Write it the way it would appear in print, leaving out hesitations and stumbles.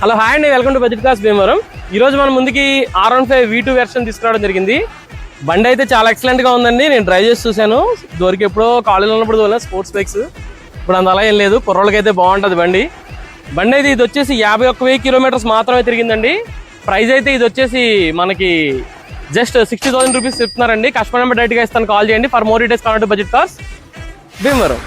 Hello hi అండి, welcome to budget cars Bhimavaram. ఈరోజు మన ముందుకి R15 V2 వెర్షన్ తీసుకురావడం జరిగింది. బండి అయితే చాలా ఎక్సలెంట్గా ఉందండి. నేను డ్రైవ్ చేసి చూశాను. దొరికి ఎప్పుడో కాలేజీలో ఉన్నప్పుడు తోలాను స్పోర్ట్స్ బైక్స్. ఇప్పుడు అలా ఏం లేదు, కుర్రోళ్ళకైతే బాగుంటుంది బండి. అయితే ఇది వచ్చేసి 51,000 కిలోమీటర్స్ మాత్రమే తిరిగిందండి. ప్రైస్ అయితే ఇది వచ్చేసి మనకి జస్ట్ 60,000 రూపీస్ చెప్తున్నారండి. కస్టమర్ నెంబర్ డైరెక్ట్గా ఇస్తాను, కాల్ చేయండి. ఫర్ మోర్ డీటెయిల్స్ కావాలంటే బడ్జెట్ కార్స్ భీమవరం.